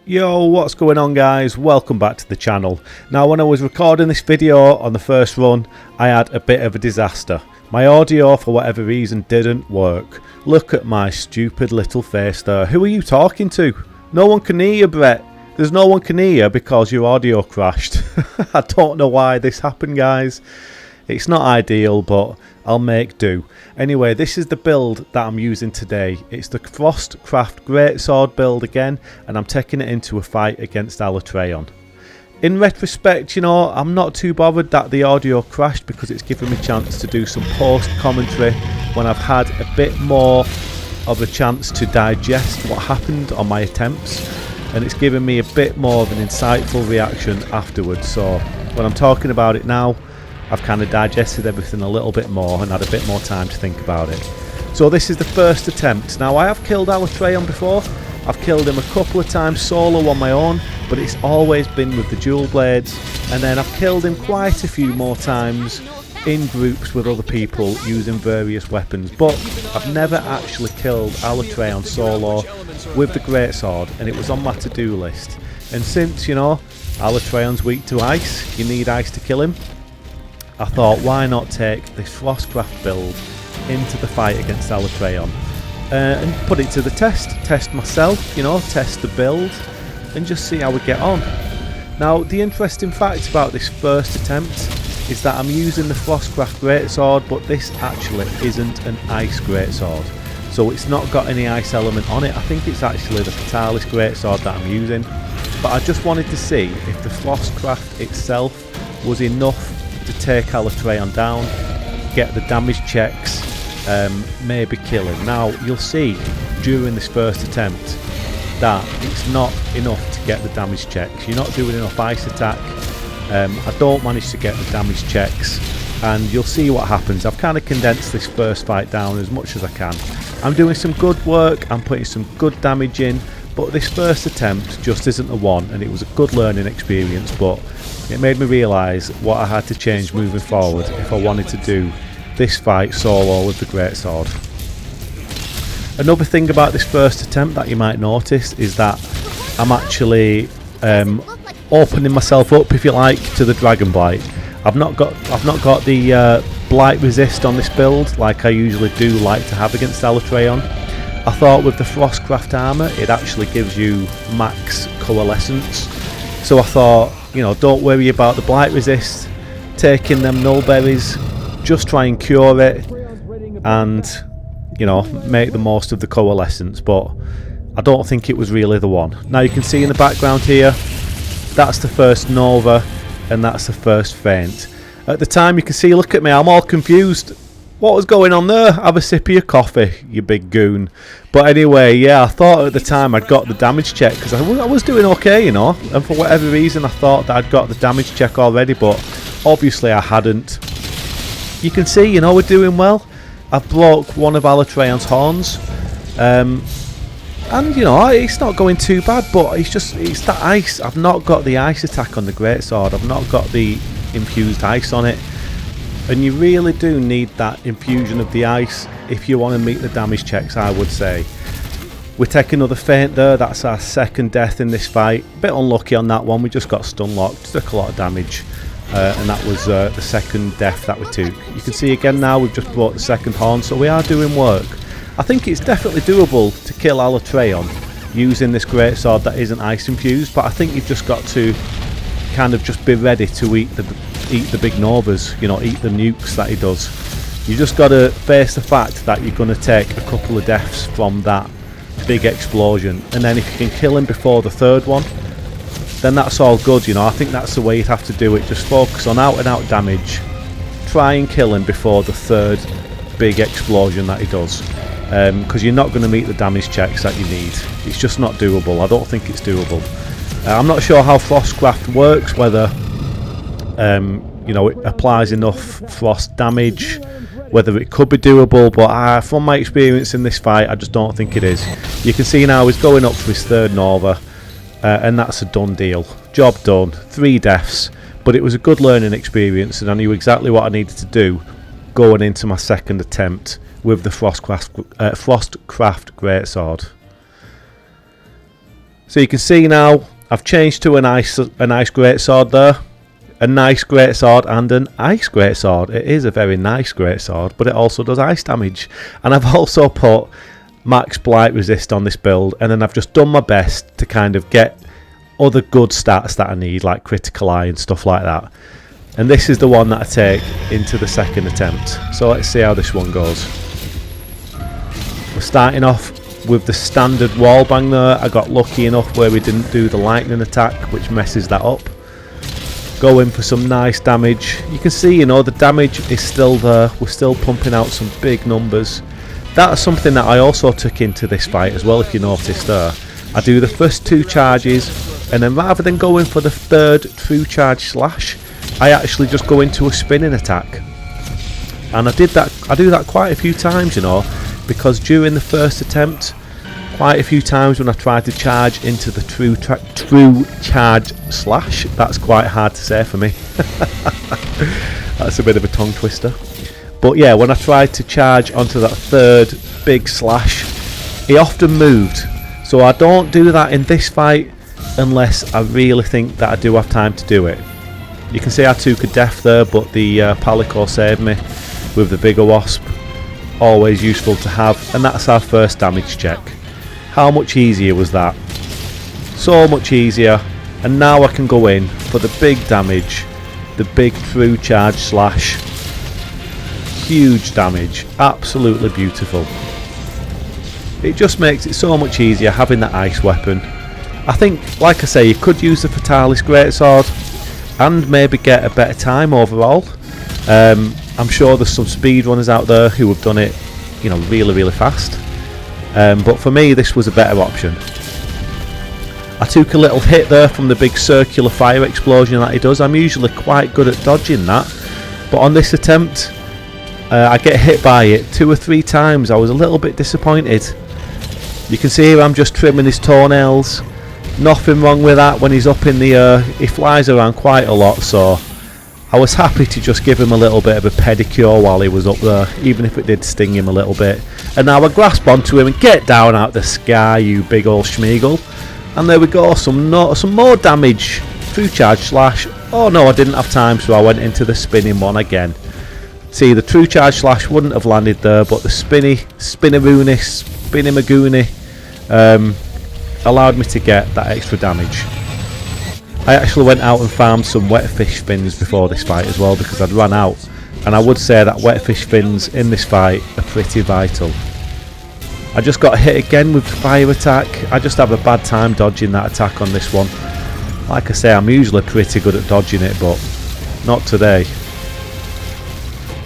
Yo, what's going on guys? Welcome back to the channel. Now when I was recording this video on the first run, I had a bit of a disaster. My audio for whatever reason didn't work. Look at my stupid little face there. Who are you talking to? No one can hear you, Brett. There's no one can hear you because your audio crashed. I don't know why this happened, guys. It's not ideal, but I'll make do. Anyway, this is the build that I'm using today. It's the Frostcraft Greatsword build again, and I'm taking it into a fight against Alatreon. In retrospect, you know, I'm not too bothered that the audio crashed because it's given me a chance to do some post commentary when I've had a bit more of a chance to digest what happened on my attempts, and it's given me a bit more of an insightful reaction afterwards. So when I'm talking about it now, I've kind of digested everything a little bit more and had a bit more time to think about it. So this is the first attempt. Now I have killed Alatreon before. I've killed him a couple of times solo on my own, but it's always been with the dual blades. And then I've killed him quite a few more times in groups with other people using various weapons. But I've never actually killed Alatreon solo with the greatsword, and it was on my to-do list. And since, you know, Alatreon's weak to ice, you need ice to kill him, I thought, why not take this Frostcraft build into the fight against Alatreon and put it to the test myself, you know, test the build and just see how we get on. Now the interesting fact about this first attempt is that I'm using the Frostcraft Greatsword, but this actually isn't an ice greatsword, so it's not got any ice element on it. I think it's actually the Fatalis Greatsword that I'm using, but I just wanted to see if the Frostcraft itself was enough to take Alatreon down, get the damage checks, maybe kill him. Now you'll see during this first attempt that it's not enough to get the damage checks. You're not doing enough ice attack. I don't manage to get the damage checks, and you'll see what happens. I've kind of condensed this first fight down as much as I can. I'm doing some good work, I'm putting some good damage in, but this first attempt just isn't the one, and it was a good learning experience, but it made me realise what I had to change moving forward if I wanted to do this fight solo with the greatsword. Another thing about this first attempt that you might notice is that I'm actually opening myself up, if you like, to the Dragon Blight. I've not got the Blight resist on this build like I usually do like to have against Alatreon. I thought with the Frostcraft armour it actually gives you max coalescence, so I thought, you know, don't worry about the blight resist, taking them null berries, just try and cure it and, you know, make the most of the coalescence. But I don't think it was really the one. Now you can see in the background here, that's the first Nova and that's the first feint. At the time, you can see, look at me, I'm all confused. What was going on there? Have a sip of your coffee, you big goon. But anyway, yeah, I thought at the time I'd got the damage check because I was doing okay, you know, and for whatever reason I thought that I'd got the damage check already, but obviously I hadn't. You can see, you know, we're doing well. I've broke one of Alatreon's horns, and you know, it's not going too bad, but it's that ice. I've not got the ice attack on the greatsword. I've not got the infused ice on it. And you really do need that infusion of the ice if you want to meet the damage checks, I would say. We take another feint there, that's our second death in this fight. Bit unlucky on that one, we just got stun locked, took a lot of damage. And that was the second death that we took. You can see again now we've just brought the second horn, so we are doing work. I think it's definitely doable to kill Alatreon using this greatsword that isn't ice infused, but I think you've just got to kind of just be ready to eat the big Novas, you know, eat the nukes that he does. You just got to face the fact that you're going to take a couple of deaths from that big explosion, and then if you can kill him before the third one, then that's all good, you know. I think that's the way you'd have to do it. Just focus on out and out damage, try and kill him before the third big explosion that he does, because you're not going to meet the damage checks that you need. It's just not doable. I don't think it's doable. I'm not sure how Frostcraft works, whether you know, it applies enough frost damage, whether it could be doable, but from my experience in this fight, I just don't think it is. You can see now he's going up for his third Nova, and that's a done deal. Job done. 3 deaths, but it was a good learning experience, and I knew exactly what I needed to do going into my second attempt with the Frostcraft Greatsword. So you can see now I've changed to a nice greatsword there. A nice greatsword and an ice greatsword. It is a very nice greatsword, but it also does ice damage. And I've also put max blight resist on this build, and then I've just done my best to kind of get other good stats that I need, like critical eye and stuff like that. And this is the one that I take into the second attempt. So let's see how this one goes. We're starting off with the standard wall bang there. I got lucky enough where we didn't do the lightning attack, which messes that up. Go in for some nice damage. You can see, you know, the damage is still there. We're still pumping out some big numbers. That's something that I also took into this fight as well, if you noticed there. I do the first 2 charges, and then rather than going for the 3rd true charge slash, I actually just go into a spinning attack. And I do that quite a few times, you know, because during the first attempt, quite a few times when I tried to charge into the true charge slash, that's quite hard to say for me. That's a bit of a tongue twister. But yeah, when I tried to charge onto that 3rd big slash, he often moved. So I don't do that in this fight unless I really think that I do have time to do it. You can see I took a death there, but the Palico saved me with the bigger wasp. Always useful to have, and that's our first damage check. How much easier was that? So much easier. And now I can go in for the big damage, the big true charge slash. Huge damage, absolutely beautiful. It just makes it so much easier having that ice weapon. I think, like I say, you could use the Fatalis Greatsword and maybe get a better time overall. I'm sure there's some speedrunners out there who have done it, you know, really fast. But for me, this was a better option. I took a little hit there from the big circular fire explosion that he does. I'm usually quite good at dodging that, but on this attempt, I get hit by it 2 or 3 times. I was a little bit disappointed. You can see here I'm just trimming his toenails. Nothing wrong with that when he's up in the air. He flies around quite a lot, so I was happy to just give him a little bit of a pedicure while he was up there, even if it did sting him a little bit. And now I grasp onto him and get down out the sky, you big old schmeagle. And there we go, some more damage. True charge slash. Oh no, I didn't have time, so I went into the spinning one again. See, the true charge slash wouldn't have landed there, but the Spinny-Magoony allowed me to get that extra damage. I actually went out and farmed some wet fish fins before this fight as well, because I'd run out, and I would say that wet fish fins in this fight are pretty vital. I just got hit again with the fire attack. I just have a bad time dodging that attack on this one. Like I say, I'm usually pretty good at dodging it, but not today.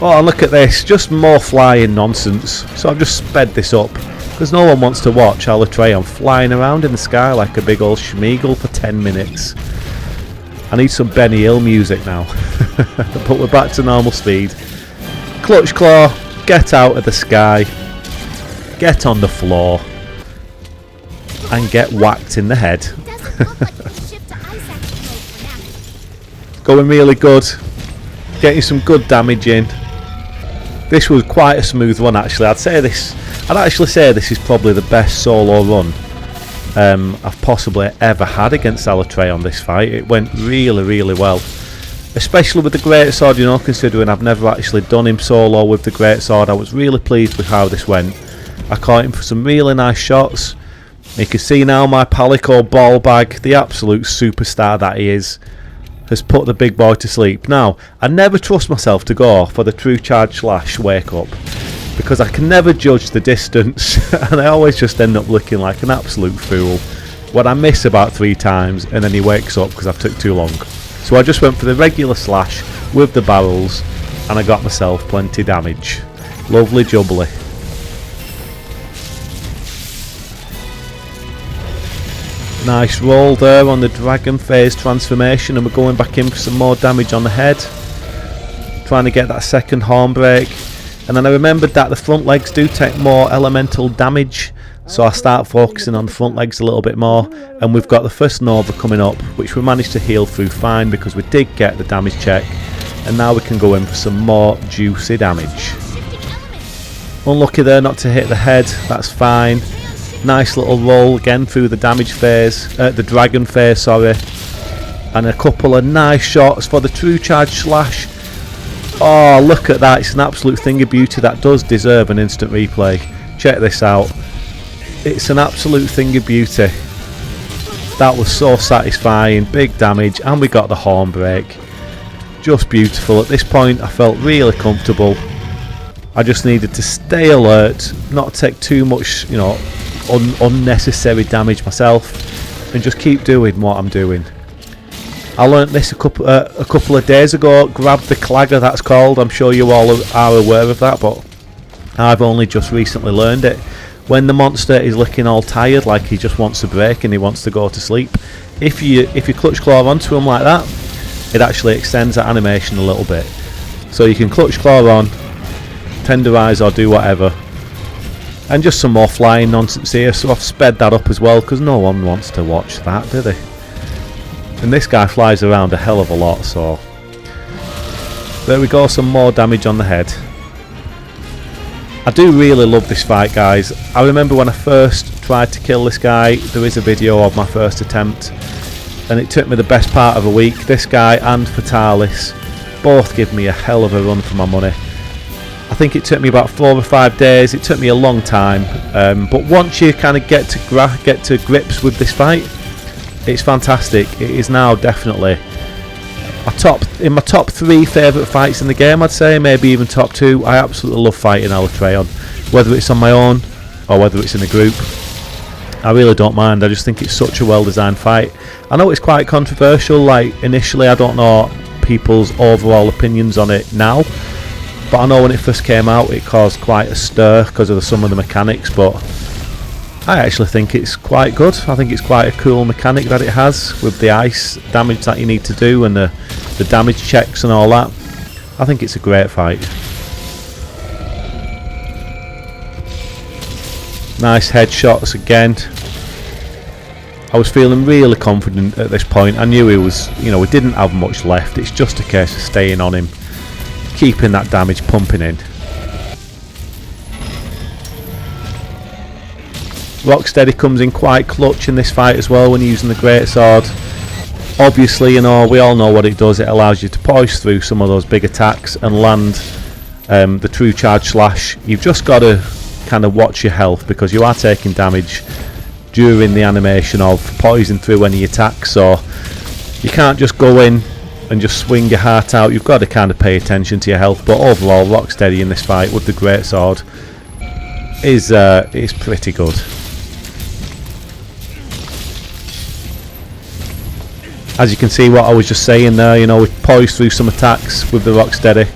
Oh, look at this, just more flying nonsense. So I've just sped this up, because no one wants to watch Alatreon flying around in the sky like a big old schmeagle for 10 minutes. I need some Benny Hill music now. But we're back to normal speed. Clutch Claw, get out of the sky, get on the floor, and get whacked in the head. Going really good, getting some good damage in. This was quite a smooth one actually. I'd actually say this is probably the best solo run I've possibly ever had against Alatreon this fight. It went really well, especially with the greatsword, you know, considering I've never actually done him solo with the greatsword. I was really pleased with how this went. I caught him for some really nice shots. You can see now my Palico ball bag, the absolute superstar that he is, has put the big boy to sleep. Now, I never trust myself to go for the true charge slash wake up, because I can never judge the distance and I always just end up looking like an absolute fool when I miss about 3 times and then he wakes up because I've took too long. So I just went for the regular slash with the barrels and I got myself plenty damage. Lovely jubbly. Nice roll there on the dragon phase transformation, and we're going back in for some more damage on the head, trying to get that second horn break. And then I remembered that the front legs do take more elemental damage, so I start focusing on the front legs a little bit more. And we've got the first Nova coming up, which we managed to heal through fine because we did get the damage check. And now we can go in for some more juicy damage. Unlucky there not to hit the head, that's fine. Nice little roll again through the damage phase, the dragon phase, sorry. And a couple of nice shots for the true charge slash. Oh, look at that, it's an absolute thing of beauty. That does deserve an instant replay. Check this out. It's an absolute thing of beauty. That was so satisfying, big damage, and we got the horn break. Just beautiful. At this point I felt really comfortable. I just needed to stay alert, not take too much, you know, unnecessary damage myself, and just keep doing what I'm doing. I learnt this a couple of days ago. Grab the clagger, that's called. I'm sure you all are aware of that, but I've only just recently learned it. When the monster is looking all tired, like he just wants a break and he wants to go to sleep, if you clutch claw onto him like that, it actually extends that animation a little bit. So you can clutch claw on, tenderize or do whatever. And just some more flying nonsense here, so I've sped that up as well because no one wants to watch that, do they? And this guy flies around a hell of a lot, so there we go, some more damage on the head. I do really love this fight, guys. I remember when I first tried to kill this guy, there is a video of my first attempt, and it took me the best part of a week. This guy and Fatalis both give me a hell of a run for my money. I think it took me about 4 or 5 days. It took me a long time, but once you kind of get to grips with this fight, it's fantastic. It is now definitely in my top 3 favourite fights in the game, I'd say, maybe even top 2. I absolutely love fighting Alatreon, whether it's on my own or whether it's in a group. I really don't mind. I just think it's such a well designed fight. I know it's quite controversial, like initially I don't know people's overall opinions on it now, but I know when it first came out it caused quite a stir because of some of the mechanics, but I actually think it's quite good. I think it's quite a cool mechanic that it has with the ice damage that you need to do and the damage checks and all that. I think it's a great fight. Nice headshots again. I was feeling really confident at this point. I knew he was, you know, we didn't have much left. It's just a case of staying on him, keeping that damage pumping in. Rocksteady comes in quite clutch in this fight as well when using the greatsword. Obviously, you know, we all know what it does. It allows you to poise through some of those big attacks and land the true charge slash. You've just got to kind of watch your health because you are taking damage during the animation of poising through any attacks, so you can't just go in and just swing your heart out. You've got to kind of pay attention to your health. But overall, Rocksteady in this fight with the greatsword is pretty good. As you can see, what I was just saying there, you know, we poised through some attacks with the Rocksteady,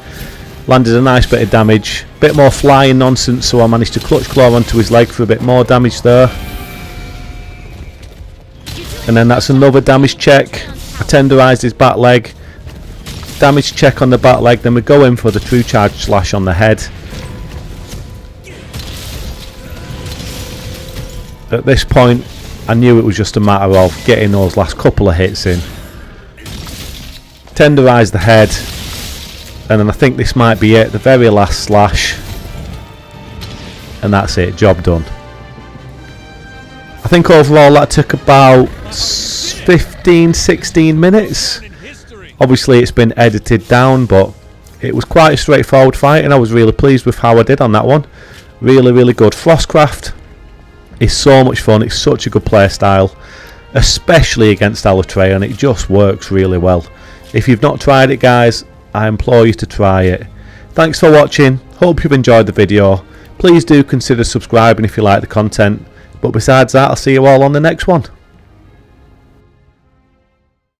landed a nice bit of damage, bit more flying nonsense, so I managed to clutch claw onto his leg for a bit more damage there. And then that's another damage check. I tenderised his back leg, damage check on the back leg, then we go in for the true charge slash on the head. At this point I knew it was just a matter of getting those last couple of hits in. Tenderise the head, and then I think this might be it, the very last slash, and that's it, job done. I think overall that took about 15-16 minutes. Obviously it's been edited down, but it was quite a straightforward fight and I was really pleased with how I did on that one. Really good. Frostcraft is so much fun. It's such a good play style, especially against Alatreon. It just works really well. If you've not tried it, guys, I implore you to try it. Thanks for watching. Hope you've enjoyed the video. Please do consider subscribing if you like the content. But besides that, I'll see you all on the next one.